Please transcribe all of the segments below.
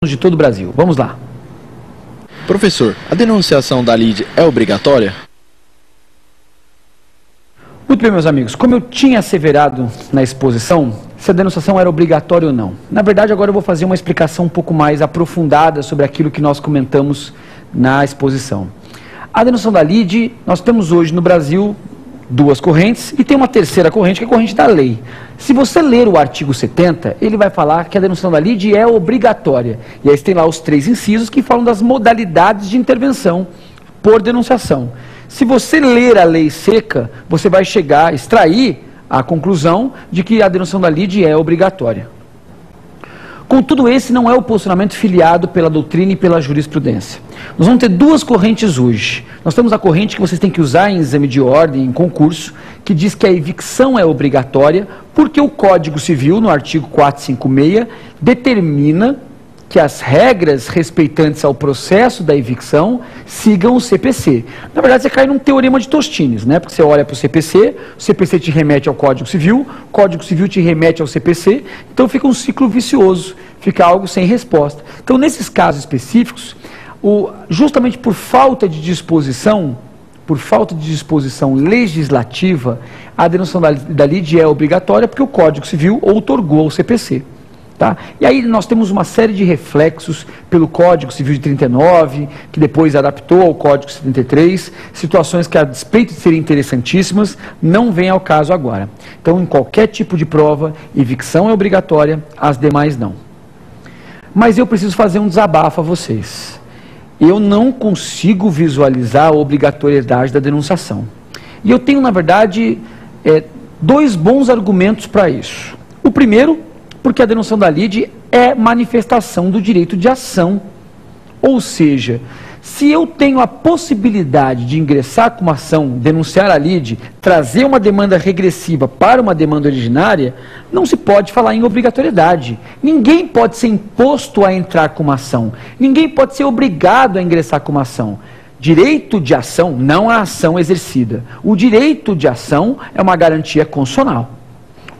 de todo o Brasil. Vamos lá. Professor, a denunciação da lide é obrigatória? Muito bem, meus amigos. Como eu tinha asseverado na exposição, se a denunciação era obrigatória ou não. Na verdade, agora eu vou fazer uma explicação um pouco mais aprofundada sobre aquilo que nós comentamos na exposição. A denunciação da lide, nós temos hoje no Brasil duas correntes e tem uma terceira corrente, que é a corrente da lei. Se você ler o artigo 70, ele vai falar que a denunciação da lide é obrigatória. E aí tem lá os 3 incisos que falam das modalidades de intervenção por denunciação. Se você ler a lei seca, você vai chegar, extrair a conclusão de que a denunciação da lide é obrigatória. Contudo, esse não é o posicionamento filiado pela doutrina e pela jurisprudência. Nós vamos ter duas correntes hoje. Nós temos a corrente que vocês têm que usar em exame de ordem, em concurso, que diz que a evicção é obrigatória, porque o Código Civil, no artigo 456, determina que as regras respeitantes ao processo da evicção sigam o CPC. Na verdade, você cai num teorema de Tostines, né? Porque você olha para o CPC te remete ao Código Civil, o Código Civil te remete ao CPC, então fica um ciclo vicioso, fica algo sem resposta. Então, nesses casos específicos, justamente por falta de disposição legislativa, a denunciação da lide é obrigatória porque o Código Civil outorgou ao CPC. Tá? E aí nós temos uma série de reflexos pelo Código Civil de 39, que depois adaptou ao Código 73, situações que, a despeito de serem interessantíssimas, não vêm ao caso agora. Então, em qualquer tipo de prova, evicção é obrigatória, as demais não. Mas eu preciso fazer um desabafo a vocês. Eu não consigo visualizar a obrigatoriedade da denunciação. E eu tenho, na verdade, 2 bons argumentos para isso. O primeiro, porque a denunciação da lide é manifestação do direito de ação. Ou seja, se eu tenho a possibilidade de ingressar com uma ação, denunciar a lide, trazer uma demanda regressiva para uma demanda originária, não se pode falar em obrigatoriedade. Ninguém pode ser imposto a entrar com uma ação. Ninguém pode ser obrigado a ingressar com uma ação. Direito de ação, não a ação exercida. O direito de ação é uma garantia constitucional.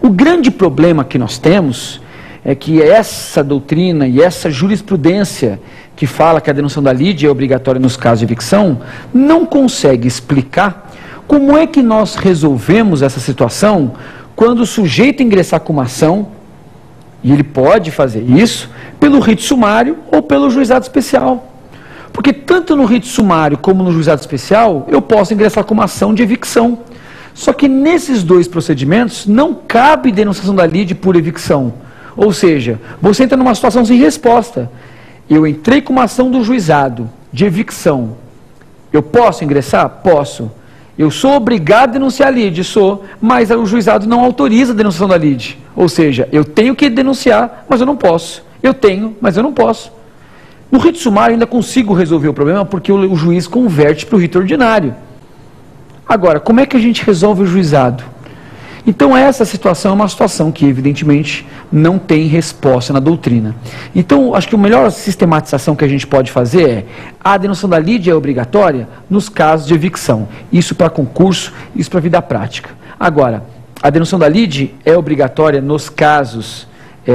O grande problema que nós temos é que essa doutrina e essa jurisprudência que fala que a denunciação da lide é obrigatória nos casos de evicção, não consegue explicar como é que nós resolvemos essa situação quando o sujeito ingressar com uma ação, e ele pode fazer isso, pelo rito sumário ou pelo juizado especial. Porque tanto no rito sumário como no juizado especial, eu posso ingressar com uma ação de evicção. Só que nesses 2 procedimentos não cabe denunciação da lide por evicção. Ou seja, você entra numa situação sem resposta. Eu entrei com uma ação do juizado de evicção. Eu posso ingressar? Posso. Eu sou obrigado a denunciar a lide? Sou. Mas o juizado não autoriza a denunciação da lide. Ou seja, eu tenho que denunciar, mas eu não posso. Eu tenho, mas eu não posso. No rito sumário eu ainda consigo resolver o problema porque o juiz converte para o rito ordinário. Agora, como é que a gente resolve o juizado? Então, essa situação é uma situação que, evidentemente, não tem resposta na doutrina. Então, acho que a melhor sistematização que a gente pode fazer é a denunciação da lide é obrigatória nos casos de evicção. Isso para concurso, isso para vida prática. Agora, a denunciação da lide é obrigatória nos casos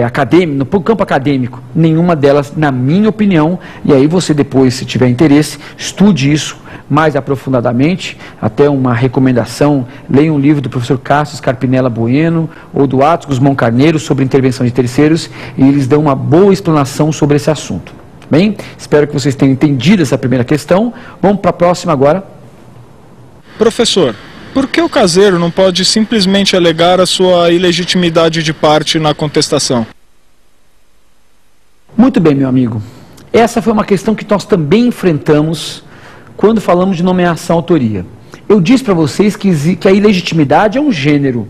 acadêmicos, no campo acadêmico, nenhuma delas, na minha opinião, e aí você depois, se tiver interesse, estude isso mais aprofundadamente, até uma recomendação, leia um livro do professor Cássio Scarpinella Bueno, ou do Atos Guzmão Carneiro, sobre intervenção de terceiros, e eles dão uma boa explanação sobre esse assunto. Bem, espero que vocês tenham entendido essa primeira questão. Vamos para a próxima agora. Professor, por que o caseiro não pode simplesmente alegar a sua ilegitimidade de parte na contestação? Muito bem, meu amigo. Essa foi uma questão que nós também enfrentamos quando falamos de nomeação-autoria. Eu disse para vocês que a ilegitimidade é um gênero,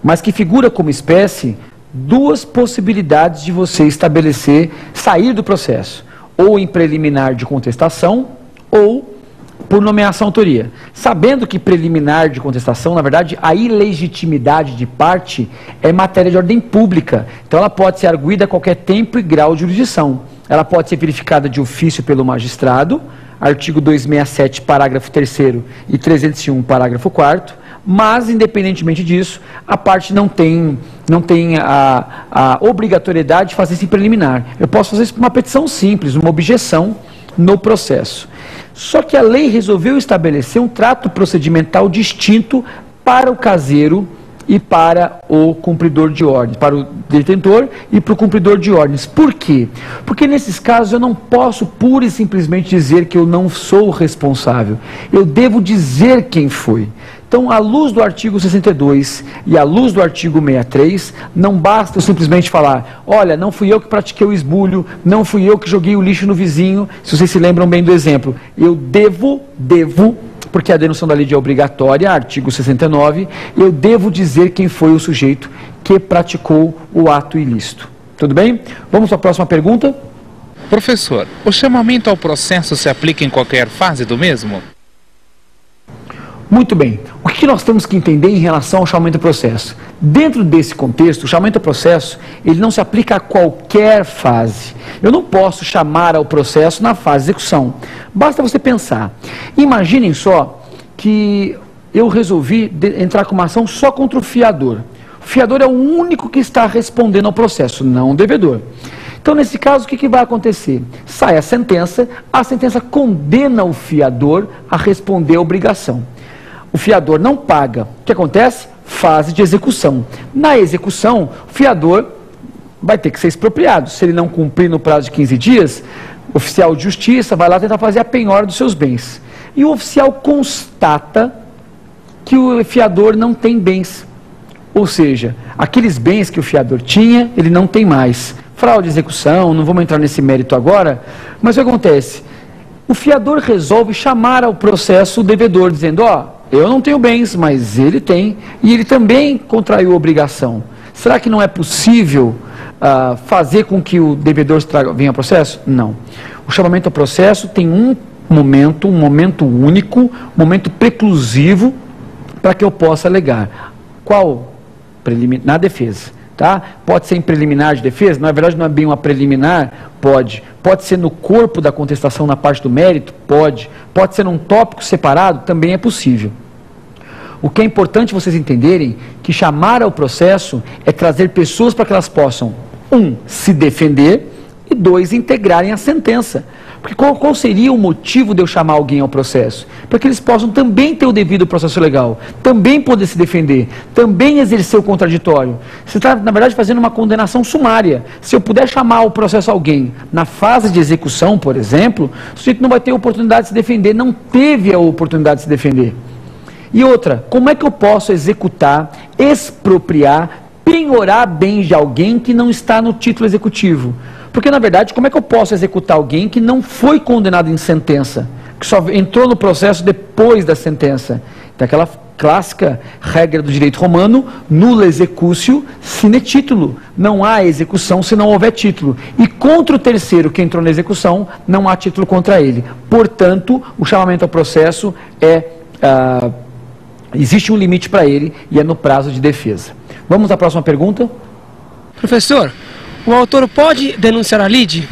mas que figura como espécie 2 possibilidades de você estabelecer, sair do processo, ou em preliminar de contestação, ou por nomeação-autoria. Sabendo que preliminar de contestação, na verdade, a ilegitimidade de parte é matéria de ordem pública. Então ela pode ser arguida a qualquer tempo e grau de jurisdição. Ela pode ser verificada de ofício pelo magistrado, artigo 267, parágrafo 3º e 301, parágrafo 4º, Mas, independentemente disso, a parte não tem a obrigatoriedade de fazer esse preliminar. Eu posso fazer isso por uma petição simples, uma objeção no processo. Só que a lei resolveu estabelecer um trato procedimental distinto para o caseiro e para o cumpridor de ordens, para o detentor e para o cumpridor de ordens. Por quê? Porque nesses casos eu não posso pura e simplesmente dizer que eu não sou responsável. Eu devo dizer quem foi. Então, à luz do artigo 62 e à luz do artigo 63, não basta eu simplesmente falar, olha, não fui eu que pratiquei o esbulho, não fui eu que joguei o lixo no vizinho, se vocês se lembram bem do exemplo. Eu devo, porque a denunciação da lide é obrigatória, artigo 69, eu devo dizer quem foi o sujeito que praticou o ato ilícito. Tudo bem? Vamos para a próxima pergunta. Professor, o chamamento ao processo se aplica em qualquer fase do mesmo? Muito bem. O que nós temos que entender em relação ao chamamento ao processo? Dentro desse contexto, o chamamento ao processo, ele não se aplica a qualquer fase. Eu não posso chamar ao processo na fase de execução. Basta você pensar. Imaginem só que eu resolvi entrar com uma ação só contra o fiador. O fiador é o único que está respondendo ao processo, não o devedor. Então, nesse caso, o que vai acontecer? Sai a sentença condena o fiador a responder a obrigação. O fiador não paga. O que acontece? Fase de execução. Na execução, o fiador vai ter que ser expropriado. Se ele não cumprir no prazo de 15 dias, o oficial de justiça vai lá tentar fazer a penhora dos seus bens. E o oficial constata que o fiador não tem bens. Ou seja, aqueles bens que o fiador tinha, ele não tem mais. Fraude de execução, não vamos entrar nesse mérito agora, mas o que acontece? O fiador resolve chamar ao processo o devedor, dizendo, eu não tenho bens, mas ele tem, e ele também contraiu obrigação. Será que não é possível fazer com que o devedor venha ao processo? Não. O chamamento ao processo tem um momento único, um momento preclusivo para que eu possa alegar. Qual? Na defesa. Tá? Pode ser em preliminar de defesa? Na verdade não é bem uma preliminar? Pode. Pode ser no corpo da contestação na parte do mérito? Pode. Pode ser num tópico separado? Também é possível. O que é importante vocês entenderem que chamar ao processo é trazer pessoas para que elas possam, 1, se defender e 2, integrarem a sentença. Porque qual seria o motivo de eu chamar alguém ao processo? Para que eles possam também ter o devido processo legal, também poder se defender, também exercer o contraditório. Você está, na verdade, fazendo uma condenação sumária. Se eu puder chamar ao processo alguém na fase de execução, por exemplo, o sujeito não vai ter oportunidade de se defender, não teve a oportunidade de se defender. E outra, como é que eu posso executar, expropriar, penhorar bens de alguém que não está no título executivo? Porque, na verdade, como é que eu posso executar alguém que não foi condenado em sentença, que só entrou no processo depois da sentença? Então, aquela clássica regra do direito romano, nulla executio sine titulo. Não há execução se não houver título. E contra o terceiro que entrou na execução, não há título contra ele. Portanto, o chamamento ao processo existe um limite para ele e é no prazo de defesa. Vamos à próxima pergunta. Professor, o autor pode denunciar a lide?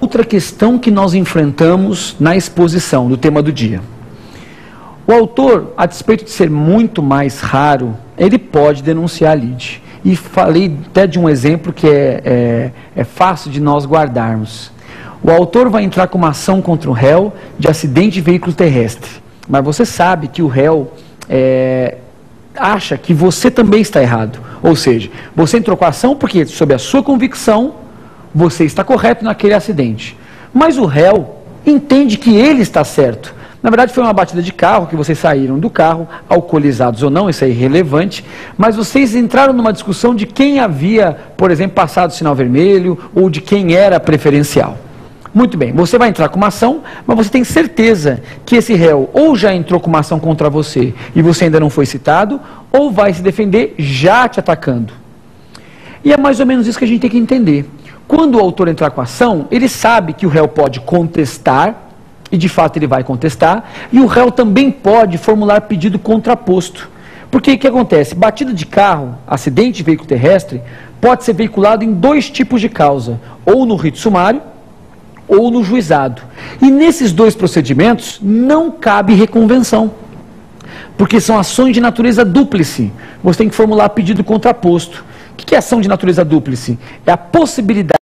Outra questão que nós enfrentamos na exposição do tema do dia. O autor, a despeito de ser muito mais raro, ele pode denunciar a lide. E falei até de um exemplo que é fácil de nós guardarmos. O autor vai entrar com uma ação contra o réu de acidente de veículo terrestre. Mas você sabe que o réu acha que você também está errado. Ou seja, você entrou com a ação porque, sob a sua convicção, você está correto naquele acidente. Mas o réu entende que ele está certo. Na verdade, foi uma batida de carro, que vocês saíram do carro, alcoolizados ou não, isso é irrelevante, mas vocês entraram numa discussão de quem havia, por exemplo, passado o sinal vermelho, ou de quem era preferencial. Muito bem, você vai entrar com uma ação, mas você tem certeza que esse réu ou já entrou com uma ação contra você e você ainda não foi citado, ou vai se defender já te atacando. E é mais ou menos isso que a gente tem que entender. Quando o autor entrar com a ação, ele sabe que o réu pode contestar, e de fato ele vai contestar, e o réu também pode formular pedido contraposto. Porque o que acontece? Batida de carro, acidente de veículo terrestre, pode ser veiculado em 2 tipos de causa, ou no rito sumário, ou no juizado. E nesses 2 procedimentos não cabe reconvenção. Porque são ações de natureza dúplice. Você tem que formular pedido contraposto. O que é ação de natureza dúplice? É a possibilidade